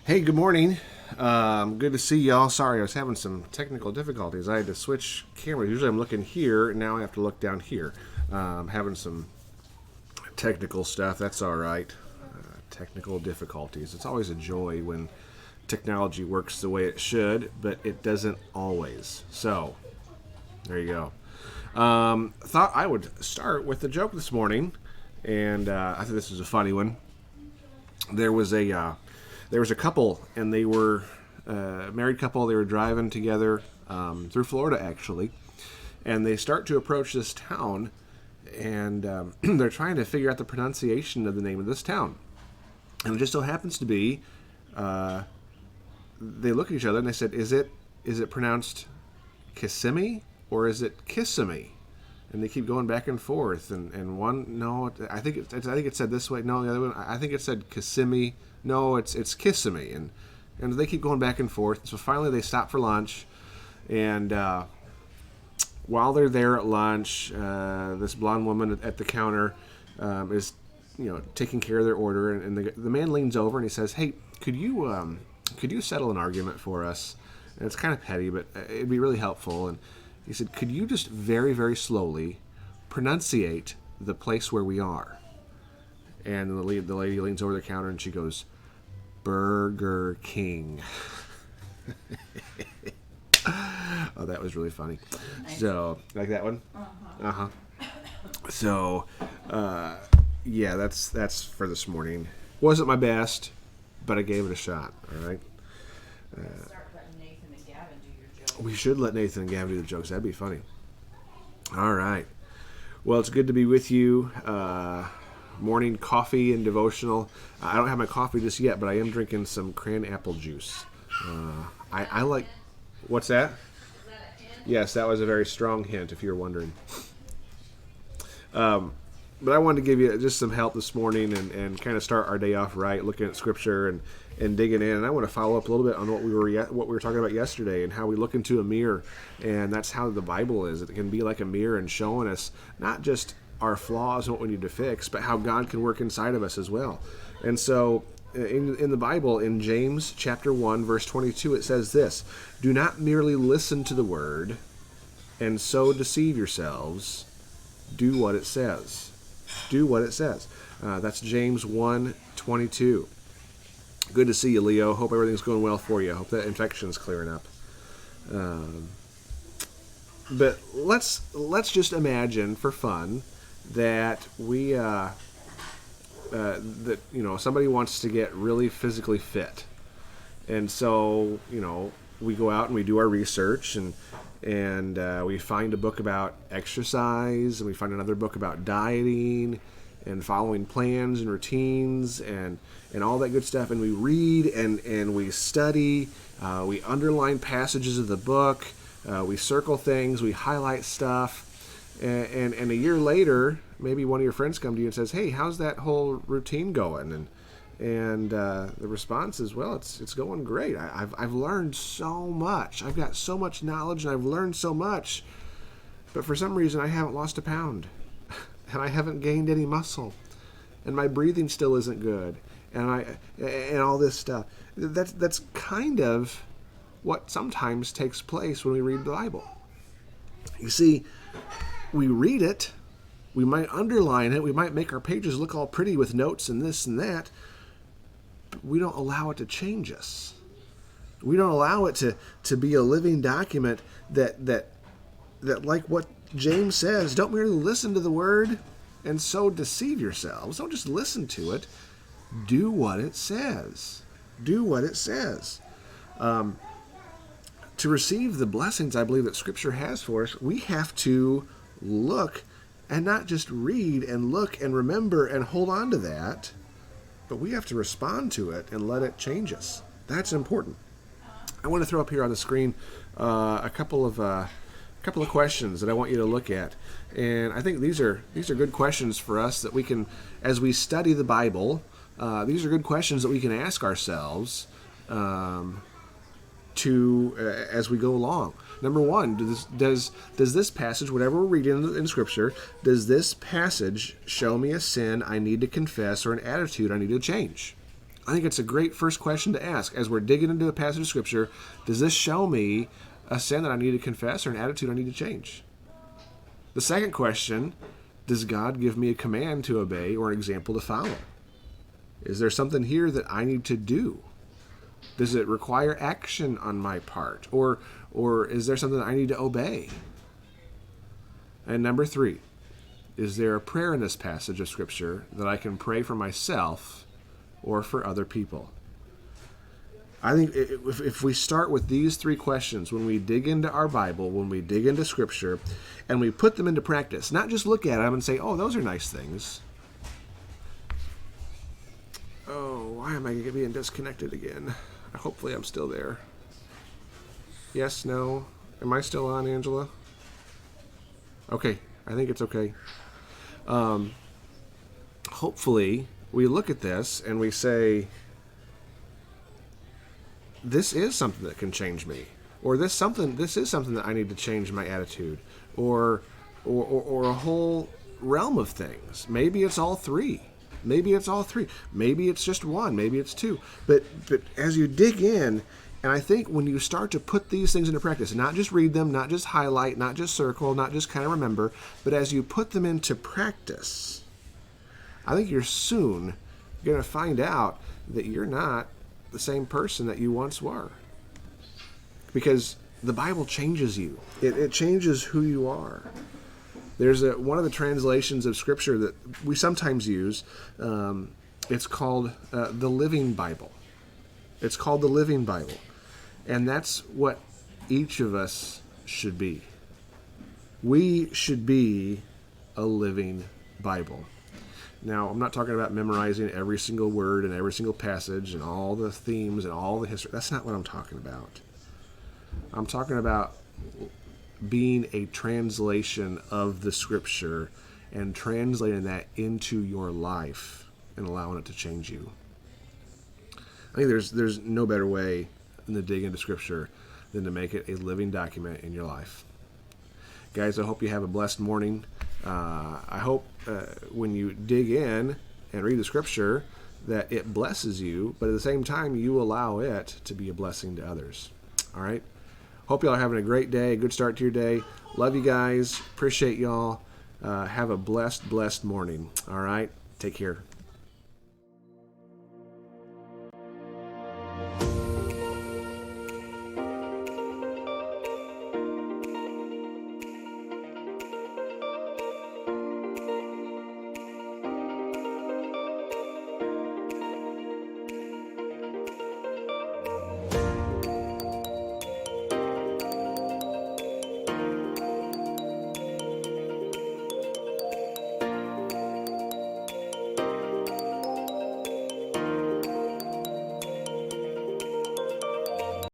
Hey, good morning. Good to see y'all. Sorry, I was having some technical difficulties. I had to switch cameras. Usually I'm looking here, and now I have to look down here. Having some technical stuff. That's all right. Technical difficulties. It's always a joy when technology works the way it should, but it doesn't always. So, there you go. Thought I would start with a joke this morning, and I think this is a funny one. There was a couple, and they were a married couple. They were driving together through Florida, actually, and they start to approach this town, and they're trying to figure out the pronunciation of the name of this town. And it just so happens to be, they look at each other and they said, "Is it pronounced Kissimmee or is it Kissimmee?" And they keep going back and forth. And one, no, I think it said this way. No, the other one, I think it said Kissimmee. No, it's Kissimmee. And they keep going back and forth. So finally they stop for lunch. And while they're there at lunch, this blonde woman at the counter is, taking care of their order. And the man leans over and he says, "Hey, could you settle an argument for us?" And it's kind of petty, but it'd be really helpful. And he said, "Could you just very, very slowly pronunciate the place where we are?" And the lady leans over the counter and she goes, "Burger King." Oh, that was really funny. Nice. So, like that one? Uh-huh. So, yeah, that's for this morning. Wasn't my best, but I gave it a shot, all right? Start letting Nathan and Gavin do your jokes. We should let Nathan and Gavin do the jokes. That'd be funny. All right. Well, it's good to be with you. Morning coffee and devotional. I don't have my coffee just yet, but I am drinking some cran apple juice. I like... What's that? Is that a hint? Yes, that was a very strong hint, if you're wondering. But I wanted to give you just some help this morning and kind of start our day off right, looking at Scripture and digging in. And I want to follow up a little bit on what we were talking about yesterday and how we look into a mirror. And that's how the Bible is. It can be like a mirror and showing us not just our flaws and what we need to fix, but how God can work inside of us as well. And so in the Bible, in James chapter 1, verse 22, it says this: "Do not merely listen to the word and so deceive yourselves. Do what it says." Do what it says. That's James 1:22. Good to see you, Leo. Hope everything's going well for you. Hope that infection's clearing up. But let's just imagine for fun that we somebody wants to get really physically fit, and so we go out and we do our research and we find a book about exercise, and we find another book about dieting and following plans and routines and all that good stuff. And we read and we study. We underline passages of the book. We circle things. We highlight stuff. And a year later, maybe one of your friends come to you and says, "Hey, how's that whole routine going?" And the response is, "Well, it's going great. I've learned so much. I've got so much knowledge, and I've learned so much. But for some reason, I haven't lost a pound, and I haven't gained any muscle, and my breathing still isn't good, and all this stuff." That's kind of what sometimes takes place when we read the Bible. You see, we read it, we might underline it, we might make our pages look all pretty with notes and this and that. We don't allow it to change us. We don't allow it to be a living document that like what James says, don't merely listen to the word and so deceive yourselves. Don't just listen to it. Do what it says. Do what it says. To receive the blessings I believe that Scripture has for us, we have to look and not just read and look and remember and hold on to that, but we have to respond to it and let it change us. That's important. I want to throw up here on the screen a couple of questions that I want you to look at, and I think these are good questions for us that we can, as we study the Bible, these are good questions that we can ask ourselves as we go along. Number one, does this passage, whatever we're reading in Scripture, does this passage show me a sin I need to confess or an attitude I need to change? I think it's a great first question to ask as we're digging into a passage of Scripture. Does this show me a sin that I need to confess or an attitude I need to change? The second question, does God give me a command to obey or an example to follow? Is there something here that I need to do? Does it require action on my part? Or is there something that I need to obey? And number 3, is there a prayer in this passage of Scripture that I can pray for myself or for other people? I think if we start with these 3 questions, when we dig into our Bible, when we dig into Scripture, and we put them into practice, not just look at them and say, oh, those are nice things. Oh, why am I being disconnected again? Hopefully I'm still there. Yes, no. Am I still on, Angela? Okay, I think it's okay. Hopefully we look at this and we say, this is something that can change me, or this is something that I need to change my attitude, or a whole realm of things. Maybe it's all 3. Maybe it's all 3. Maybe it's just 1. Maybe it's 2. But as you dig in, and I think when you start to put these things into practice, not just read them, not just highlight, not just circle, not just kind of remember, but as you put them into practice, I think you're soon going to find out that you're not the same person that you once were. Because the Bible changes you. It changes who you are. There's one of the translations of Scripture that we sometimes use. It's called the Living Bible. It's called the Living Bible. And that's what each of us should be. We should be a living Bible. Now, I'm not talking about memorizing every single word and every single passage and all the themes and all the history. That's not what I'm talking about. I'm talking about being a translation of the Scripture and translating that into your life and allowing it to change you. I think there's no better way than to dig into Scripture than to make it a living document in your life. Guys, I hope you have a blessed morning. I hope when you dig in and read the Scripture that it blesses you, but at the same time you allow it to be a blessing to others. All right? Hope y'all are having a great day, a good start to your day. Love you guys. Appreciate y'all. Have a blessed morning. All right? Take care.